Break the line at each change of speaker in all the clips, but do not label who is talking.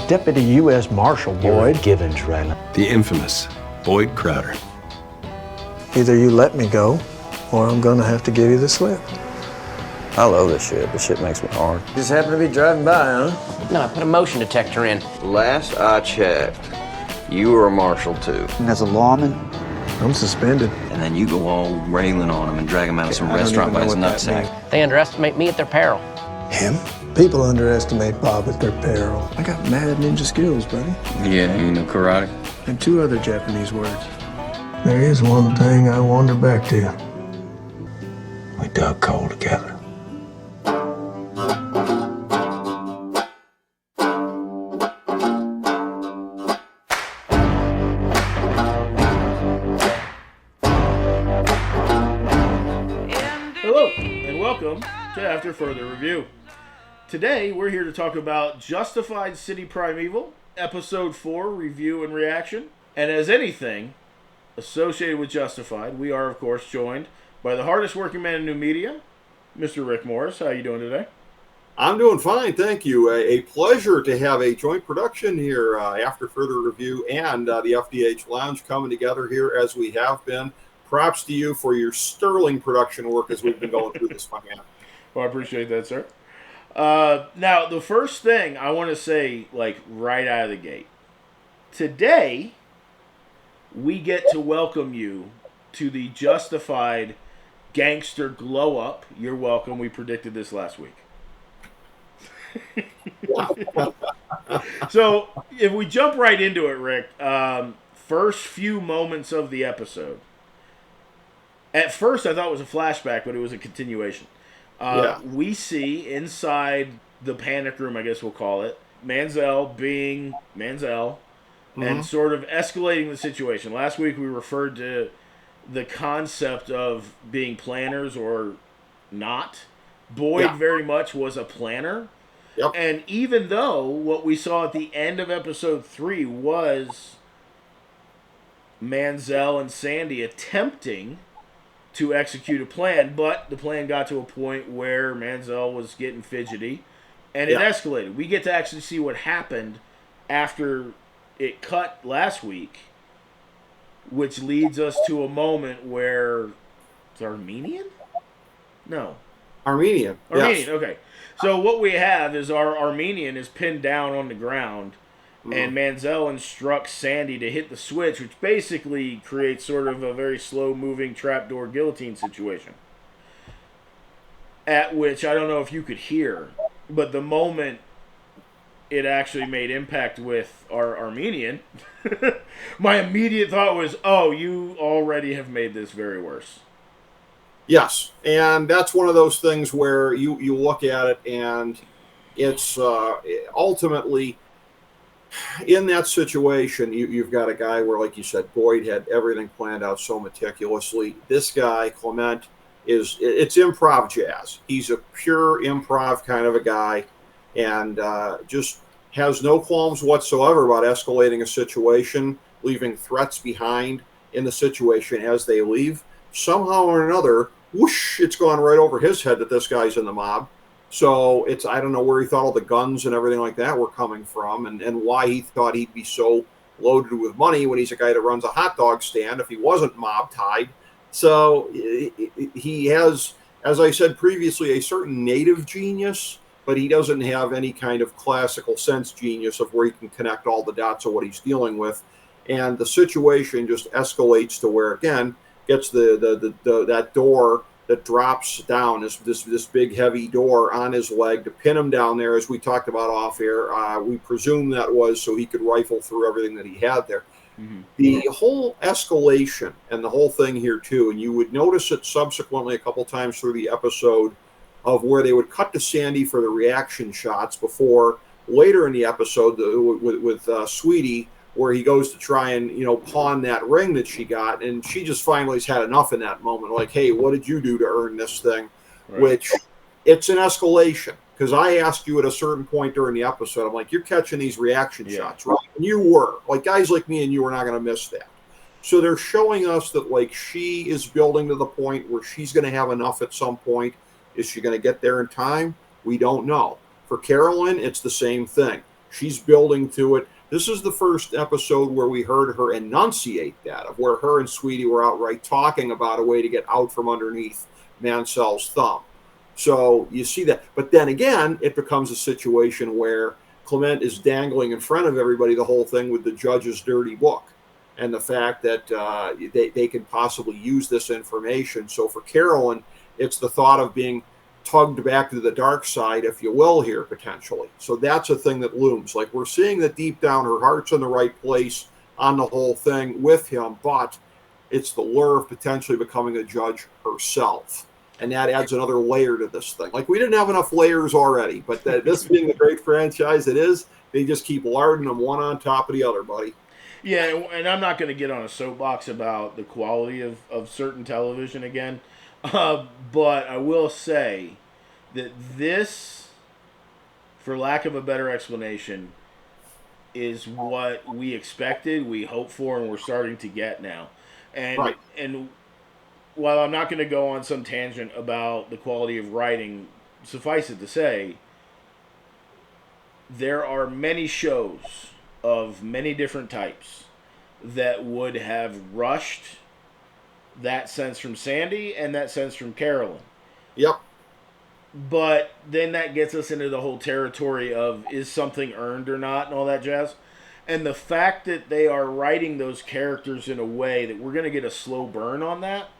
Deputy U.S. Marshal Boyd.
Given, Ren.
The infamous Boyd Crowder.
Either you let me go, or I'm gonna have to give you the slip.
I love this shit. This shit makes me hard.
Just happen to be driving by, huh?
No, I put a motion detector in.
Last I checked, you were a marshal too.
And as a lawman,
I'm suspended.
And then you go all railing on him and drag him out of some restaurant by his nutsack.
They underestimate me at their peril.
Him? People underestimate Bob at their peril. I got mad ninja skills, buddy.
Yeah, you know karate?
And 2 other Japanese words. There is one thing I wander back to. We dug coal together.
Hello, and welcome to After Further Review. Today, we're here to talk about Justified City Primeval, Episode 4, Review and Reaction. And as anything associated with Justified, we are, of course, joined by the hardest working man in new media, Mr. Rick Morris. How are you doing today?
I'm doing fine, thank you. A pleasure to have a joint production here After Further Review and the FDH Lounge coming together here as we have been. Props to you for your sterling production work as we've been going through this one.
Well, I appreciate that, sir. Now, the first thing I want to say, like, right out of the gate. Today, we get to welcome you to the Justified Gangster Glow Up. You're welcome. We predicted this last week. So, if we jump right into it, Rick, first few moments of the episode. At first, I thought it was a flashback, but it was a continuation. We see inside the panic room, I guess we'll call it, Manziel being Manziel and sort of escalating the situation. Last week, we referred to the concept of being planners or not. Boyd very much was a planner.
Yep.
And even though what we saw at the end of episode 3 was Manziel and Sandy attempting to execute a plan, but the plan got to a point where Manziel was getting fidgety, and it escalated. We get to actually see what happened after it cut last week, which leads us to a moment where it's Armenian? No.
Armenian, yes.
Okay. So what we have is our Armenian is pinned down on the ground, and Manziel instructs Sandy to hit the switch, which basically creates sort of a very slow-moving trapdoor guillotine situation. At which, I don't know if you could hear, but the moment it actually made impact with our Armenian, my immediate thought was, oh, you already have made this very worse.
Yes, and that's one of those things where you look at it and it's ultimately... In that situation, you've got a guy where, like you said, Boyd had everything planned out so meticulously. This guy, Clement, it's improv jazz. He's a pure improv kind of a guy and just has no qualms whatsoever about escalating a situation, leaving threats behind in the situation as they leave. Somehow or another, whoosh, it's gone right over his head that this guy's in the mob. So I don't know where he thought all the guns and everything like that were coming from and why he thought he'd be so loaded with money when he's a guy that runs a hot dog stand if he wasn't mob tied. So he has, as I said previously, a certain native genius, but he doesn't have any kind of classical sense genius of where he can connect all the dots of what he's dealing with. And the situation just escalates to where, again, gets that door that drops down, this big heavy door on his leg to pin him down there, as we talked about off air. We presume that was so he could rifle through everything that he had there. Mm-hmm. The whole escalation and the whole thing here too, and you would notice it subsequently a couple times through the episode of where they would cut to Sandy for the reaction shots before later in the episode with Sweetie, where he goes to try and, pawn that ring that she got. And she just finally has had enough in that moment. Like, hey, what did you do to earn this thing? Right. Which it's an escalation. Because I asked you at a certain point during the episode, I'm like, you're catching these reaction shots, right? And you were. Like, guys like me and you are not going to miss that. So they're showing us that, like, she is building to the point where she's going to have enough at some point. Is she going to get there in time? We don't know. For Carolyn, it's the same thing. She's building to it. This is the first episode where we heard her enunciate that, of where her and Sweetie were outright talking about a way to get out from underneath Mansell's thumb. So you see that. But then again, it becomes a situation where Clement is dangling in front of everybody the whole thing with the judge's dirty book and the fact that they can possibly use this information. So for Carolyn, it's the thought of being tugged back to the dark side, if you will, here potentially. So that's a thing that looms. Like, we're seeing that deep down her heart's in the right place on the whole thing with him, but it's the lure of potentially becoming a judge herself. And that adds another layer to this thing. Like, we didn't have enough layers already, but this being the great franchise it is, they just keep larding them one on top of the other, buddy.
Yeah, and I'm not going to get on a soapbox about the quality of certain television again. But I will say that this, for lack of a better explanation, is what we expected, we hoped for, and we're starting to get now. And
right.
And while I'm not going to go on some tangent about the quality of writing, suffice it to say, there are many shows of many different types that would have rushed that sense from Sandy and that sense from Carolyn.
Yep.
But then that gets us into the whole territory of, is something earned or not, and all that jazz. And the fact that they are writing those characters in a way that we're going to get a slow burn on that,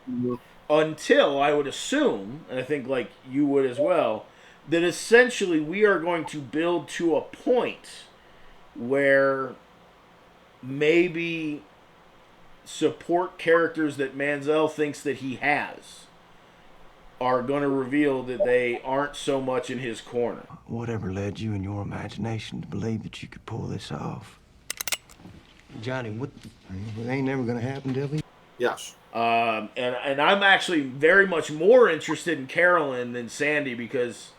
until, I would assume, and I think like you would as well, that essentially we are going to build to a point where maybe support characters that Mansell thinks that he has are going to reveal that they aren't so much in his corner.
Whatever led you in your imagination to believe that you could pull this off? Johnny, it ain't never going to happen, Debbie.
Yes.
And I'm actually very much more interested in Carolyn than Sandy because,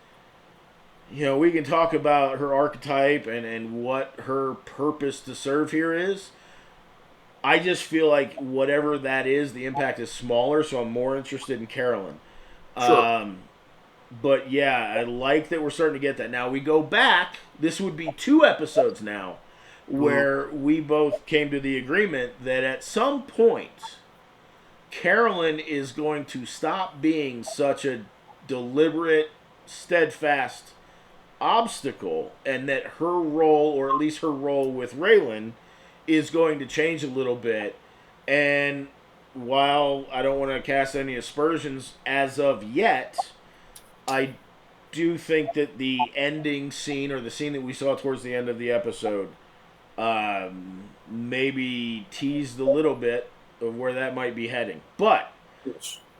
you know, we can talk about her archetype and what her purpose to serve here is. I just feel like whatever that is, the impact is smaller, so I'm more interested in Carolyn.
Sure.
But yeah, I like that we're starting to get that. Now we go back, this would be 2 episodes now, where we both came to the agreement that at some point, Carolyn is going to stop being such a deliberate, steadfast obstacle, and that her role, or at least her role with Raylan, is going to change a little bit. And while I don't want to cast any aspersions as of yet, I do think that the ending scene, or the scene that we saw towards the end of the episode, maybe teased a little bit of where that might be heading. But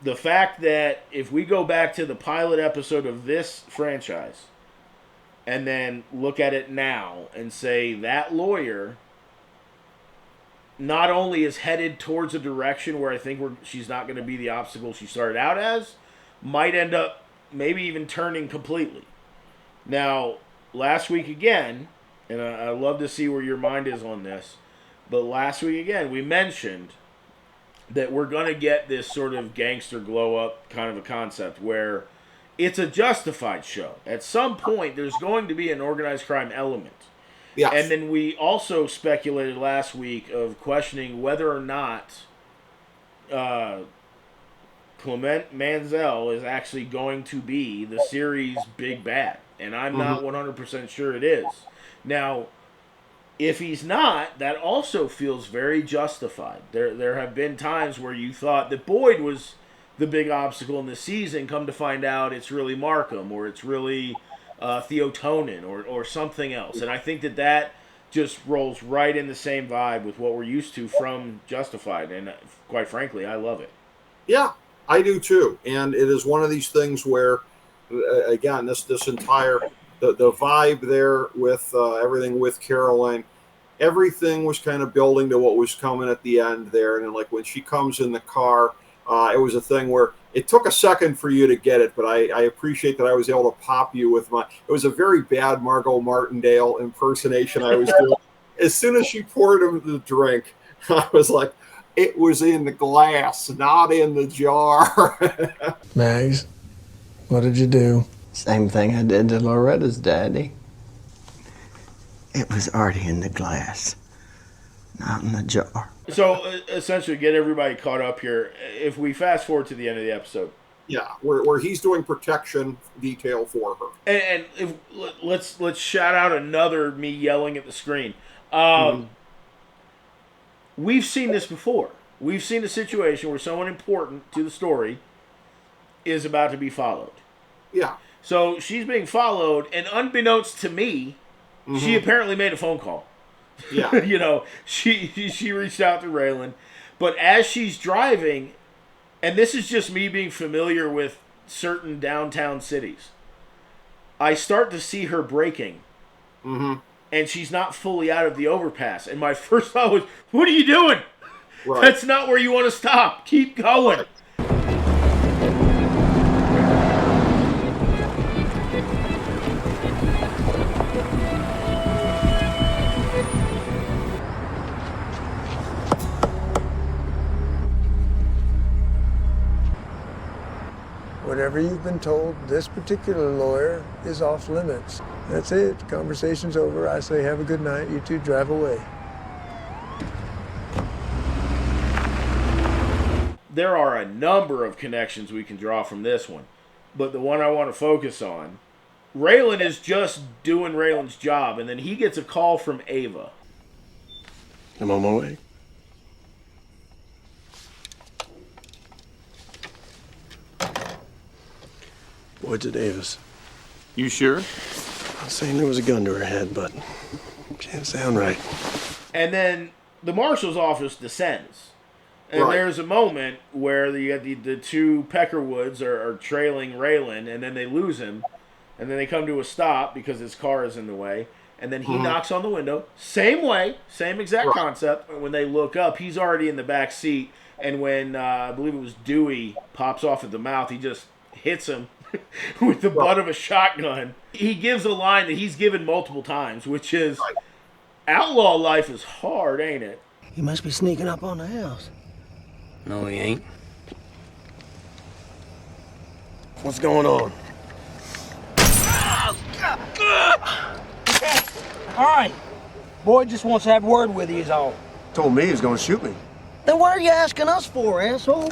the fact that if we go back to the pilot episode of this franchise and then look at it now and say that lawyer not only is headed towards a direction where I think she's not going to be the obstacle she started out as, might end up maybe even turning completely. Now, last week again, and I love to see where your mind is on this, but last week again, we mentioned that we're going to get this sort of gangster glow-up kind of a concept where it's a Justified show. At some point, there's going to be an organized crime element.
Yes.
And then we also speculated last week of questioning whether or not Clement Mansell is actually going to be the series' big bad. And I'm not 100% sure it is. Now, if he's not, that also feels very justified. There have been times where you thought that Boyd was the big obstacle in the season. Come to find out it's really Markham, or it's really Theo Tonin, or something else. And I think that just rolls right in the same vibe with what we're used to from Justified. And quite frankly, I love it.
Yeah, I do too. And it is one of these things where, again, this entire, the vibe there with everything with Caroline, everything was kind of building to what was coming at the end there. And then, like, when she comes in the car, it was a thing where it took a second for you to get it, but I appreciate that I was able to pop you with it was a very bad Margot Martindale impersonation I was doing. As soon as she poured him the drink, I was like, it was in the glass, not in the jar.
Mags, what did you do?
Same thing I did to Loretta's daddy.
It was already in the glass, not in the jar.
So essentially, get everybody caught up here. If we fast forward to the end of the episode,
yeah, where he's doing protection detail for her,
and if, let's shout out another me yelling at the screen. We've seen this before. We've seen a situation where someone important to the story is about to be followed.
Yeah.
So she's being followed, and unbeknownst to me, she apparently made a phone call.
Yeah.
You know, she reached out to Raylan, but as she's driving, and this is just me being familiar with certain downtown cities, I start to see her braking, and she's not fully out of the overpass. And my first thought was, "What are you doing?
Right.
That's not where you want to stop. Keep going."
Right.
Whatever you've been told, this particular lawyer is off limits. That's it. Conversation's over. I say have a good night. You two drive away.
There are a number of connections we can draw from this one, but the one I want to focus on, Raylan is just doing Raylan's job, and then he gets a call from Ava.
I'm on my way. Boyd's at Ava's.
You sure?
I was saying there was a gun to her head, but she didn't sound right.
And then the marshal's office descends. And
Right.
there's a moment where you got the two Peckerwoods are trailing Raylan, and then they lose him. And then they come to a stop because his car is in the way. And then he knocks on the window. Same way, same exact concept. When they look up, he's already in the back seat. And when, I believe it was Dewey, pops off at the mouth, he just hits him with the butt of a shotgun. He gives a line that he's given multiple times, which is, outlaw life is hard, ain't it?
He must be sneaking up on the house.
No, he ain't.
What's going on?
All right. Boyd just wants to have a word with you, is all.
Told me he was gonna shoot me.
Then what are you asking us for, asshole?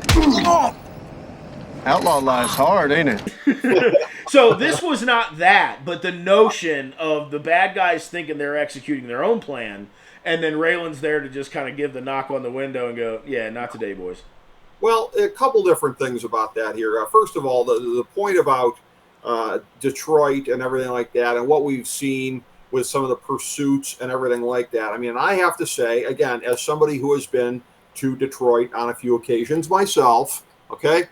Outlaw life's hard, ain't it?
So this was not that, but the notion of the bad guys thinking they're executing their own plan, and then Raylan's there to just kind of give the knock on the window and go, yeah, not today, boys.
Well, a couple different things about that here. First of all, the point about Detroit and everything like that, and what we've seen with some of the pursuits and everything like that. I mean, I have to say, again, as somebody who has been to Detroit on a few occasions myself, okay,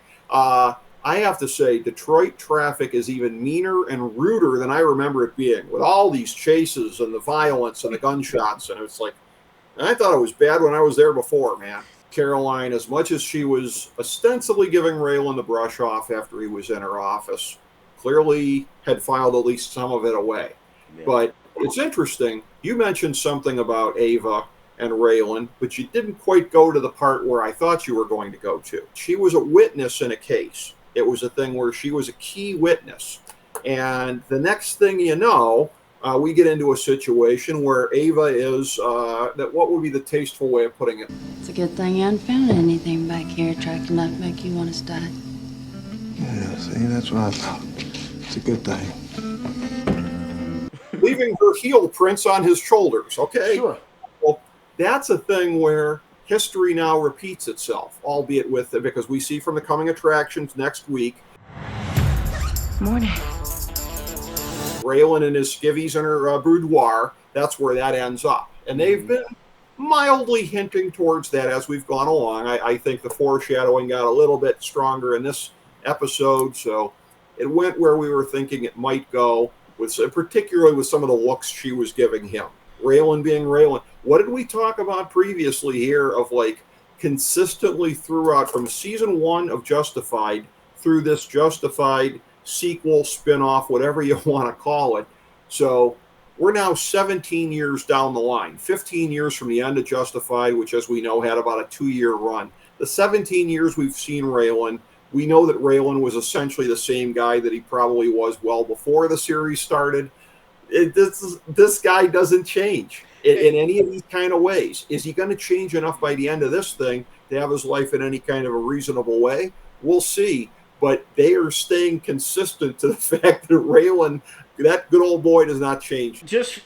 I have to say Detroit traffic is even meaner and ruder than I remember it being, with all these chases and the violence and the gunshots. And it's like, I thought it was bad when I was there before, man. Caroline, as much as she was ostensibly giving Raylan the brush off after he was in her office, clearly had filed at least some of it away. Yeah. But it's interesting. You mentioned something about Ava and Raylan, but you didn't quite go to the part where I thought you were going to go to. She was a witness in a case. It was a thing where she was a key witness. And the next thing you know, we get into a situation where Ava is, that what would be the tasteful way of putting it?
It's a good thing you haven't found anything back here attractive enough to make you want to stay.
Yeah, see, that's what I thought. It's a good thing.
Leaving her heel prints on his shoulders, okay?
Sure.
Well, that's a thing where history now repeats itself, albeit with, because we see from the coming attractions next week.
Morning.
Raylan and his skivvies in her boudoir, that's where that ends up. And they've been mildly hinting towards that as we've gone along. I think the foreshadowing got a little bit stronger in this episode, so it went where we were thinking it might go, with particularly with some of the looks she was giving him. Raylan being Raylan. What did we talk about previously here of like consistently throughout from season 1 of Justified through this Justified sequel, spin-off, whatever you want to call it. So we're now 17 years down the line, 15 years from the end of Justified, which as we know had about a 2-year run. The 17 years we've seen Raylan, we know that Raylan was essentially the same guy that he probably was well before the series started. This guy doesn't change in any of these kind of ways. Is he going to change enough by the end of this thing to have his life in any kind of a reasonable way? We'll see. But they are staying consistent to the fact that Raylan, that good old boy, does not change.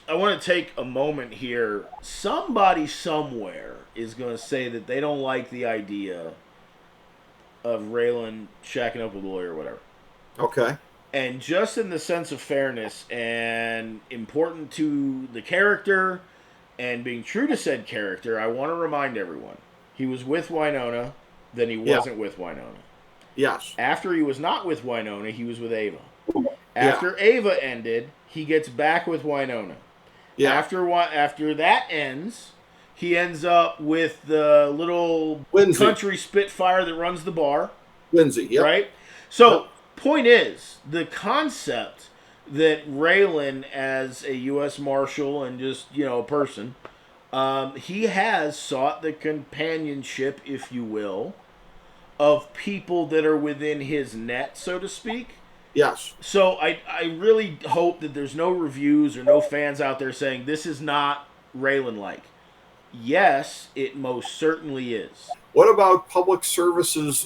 I want to take a moment here. Somebody somewhere is going to say that they don't like the idea of Raylan shacking up with a lawyer or whatever.
Okay.
And just in the sense of fairness and important to the character and being true to said character, I want to remind everyone, he was with Winona, then he wasn't with Winona.
Yes.
After he was not with Winona, he was with Ava. After Ava ended, he gets back with Winona. Yeah. After that ends, he ends up with the little country Spitfire that runs the bar.
Lindsay, yep.
Right? So, point is, the concept that Raylan, as a U.S. Marshal and just, a person, he has sought the companionship, if you will, of people that are within his net, so to speak.
Yes.
So I really hope that there's no reviews or no fans out there saying this is not Raylan-like. Yes, it most certainly is.
What about public services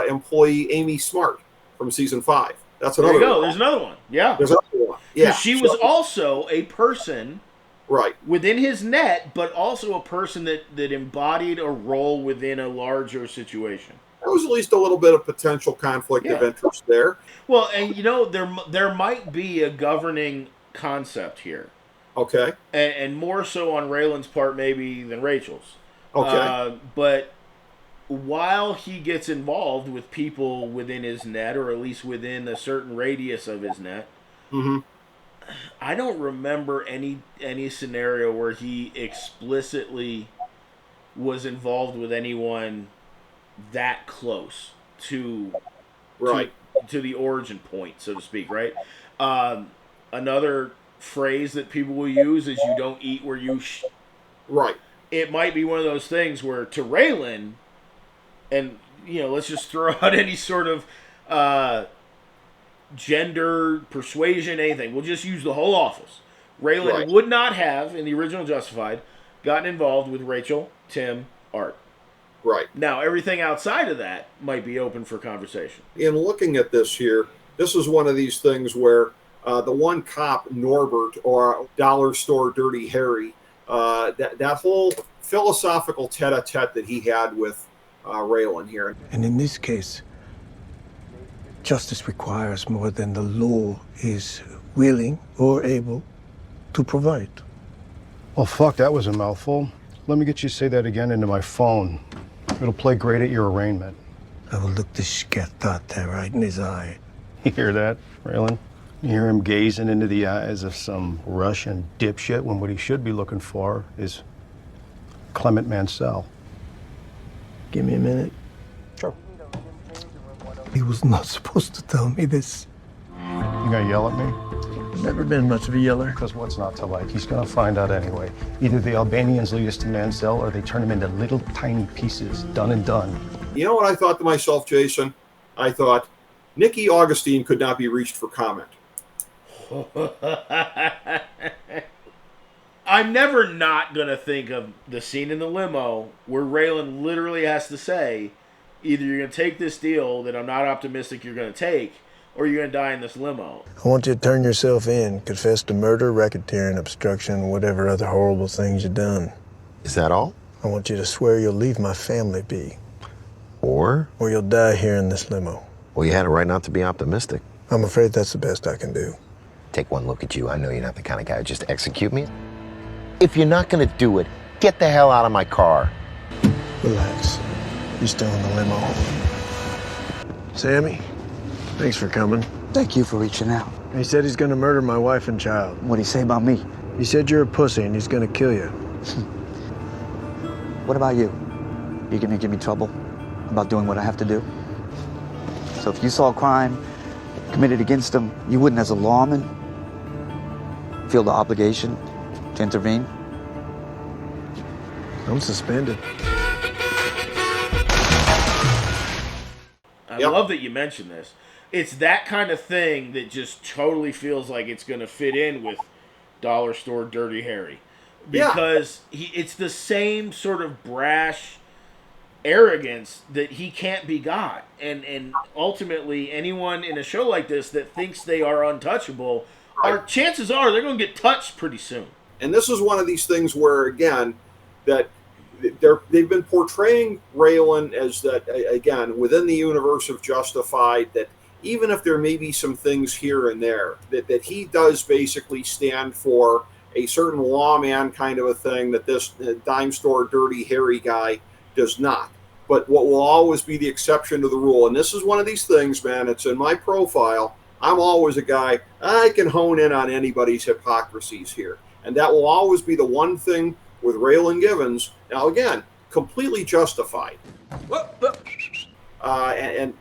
employee Amy Smart from season 5? That's another one.
There you go. There's another one. Yeah.
There's another one. Yeah.
She was also a person within his net, but also a person that embodied a role within a larger situation.
There was at least a little bit of potential conflict of interest there.
Well, and there might be a governing concept here.
Okay.
And more so on Raylan's part maybe than Rachel's.
Okay.
But while he gets involved with people within his net, or at least within a certain radius of his net, I don't remember any scenario where he explicitly was involved with anyone that close to the origin point, so to speak, right? Another phrase that people will use is "you don't eat where you
right."
It might be one of those things where to Raylan, and let's just throw out any sort of gender, persuasion, anything. We'll just use the whole office. Raylan would not have, in the original Justified, gotten involved with Rachel, Tim, Art.
Right.
Now, everything outside of that might be open for conversation.
In looking at this here, this is one of these things where the one cop, Norbert, or Dollar Store Dirty Harry, that whole philosophical tete-a-tete that he had with Raylan here.
And in this case, justice requires more than the law is willing or able to provide.
Well, fuck, that was a mouthful. Let me get you to say that again into my phone. It'll play great at your arraignment.
I will look the scat out there right in his eye.
You hear that, Raylan? You hear him gazing into the eyes of some Russian dipshit when what he should be looking for is Clement Mansell.
Give me a minute.
Sure.
He was not supposed to tell me this.
You gonna yell at me?
Never been much of a yeller.
Because what's not to like? He's gonna find out anyway. Either the Albanians lead us to Mansell or they turn him into little tiny pieces. Done and done.
You know what I thought to myself, Jason? I thought, Nikki Augustine could not be reached for comment.
I'm never not going to think of the scene in the limo where Raylan literally has to say, either you're going to take this deal that I'm not optimistic you're going to take, or you're going to die in this limo.
I want you to turn yourself in, confess to murder, racketeering, obstruction, whatever other horrible things you've done.
Is that all?
I want you to swear you'll leave my family be.
Or
you'll die here in this limo.
Well, you had a right not to be optimistic.
I'm afraid that's the best I can do.
Take one look at you. I know you're not the kind of guy who just execute me. If you're not gonna do it, get the hell out of my car.
Relax. You're still in the limo. Sammy, thanks for coming.
Thank you for reaching out.
He said he's gonna murder my wife and child.
What'd he say about me?
He said you're a pussy and he's gonna kill you.
What about you? You gonna give me trouble about doing what I have to do? So if you saw a crime committed against him, you wouldn't, as a lawman, feel the obligation to intervene?
I'm suspended.
I love that you mentioned this. It's that kind of thing that just totally feels like it's going to fit in with dollar store Dirty Harry. Because it's the same sort of brash arrogance that he can't be got. And ultimately, anyone in a show like this that thinks they are untouchable, chances are they're going to get touched pretty soon.
And this is one of these things where, again, that they've been portraying Raylan as that, again, within the universe of Justified, that even if there may be some things here and there, that he does basically stand for a certain lawman kind of a thing that this dime store Dirty Harry guy does not. But what will always be the exception to the rule, and this is one of these things, man, it's in my profile, I'm always a guy, I can hone in on anybody's hypocrisies here. And that will always be the one thing with Raylan Givens. Now, again, completely justified. And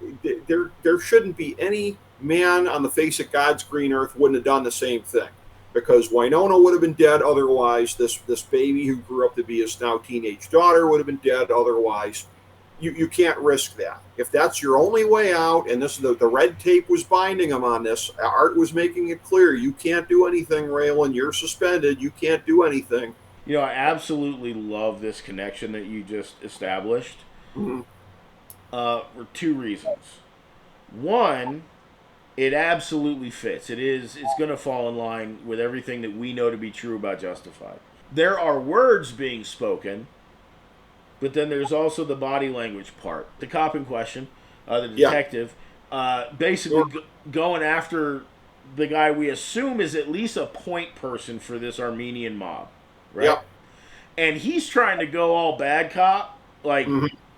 there shouldn't be any man on the face of God's green earth wouldn't have done the same thing. Because Winona would have been dead otherwise. This baby who grew up to be his now teenage daughter would have been dead otherwise. You can't risk that. If that's your only way out, and this the red tape was binding him on this, Art was making it clear, you can't do anything, Raylan. You're suspended. You can't do anything.
You know, I absolutely love this connection that you just established.
Mm-hmm.
For two reasons. One, it absolutely fits. It's going to fall in line with everything that we know to be true about Justified. There are words being spoken, but then there's also the body language part. The cop in question, the detective, basically going after the guy we assume is at least a point person for this Armenian mob, right?
Yep.
And he's trying to go all bad cop, like,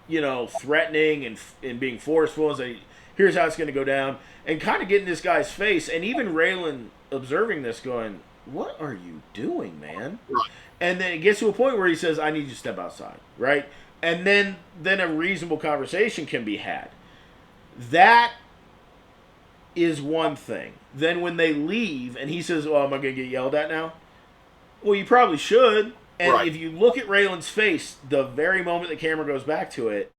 you know, threatening and being forceful and say, here's how it's going to go down, and kind of getting this guy's face. And even Raylan observing this going, what are you doing, man?
Right.
And then it gets to a point where he says, I need you to step outside, right? And then a reasonable conversation can be had. That is one thing. Then when they leave and he says, oh, am I going to get yelled at now? Well, you probably should. And if you look at Raylan's face, the very moment the camera goes back to it,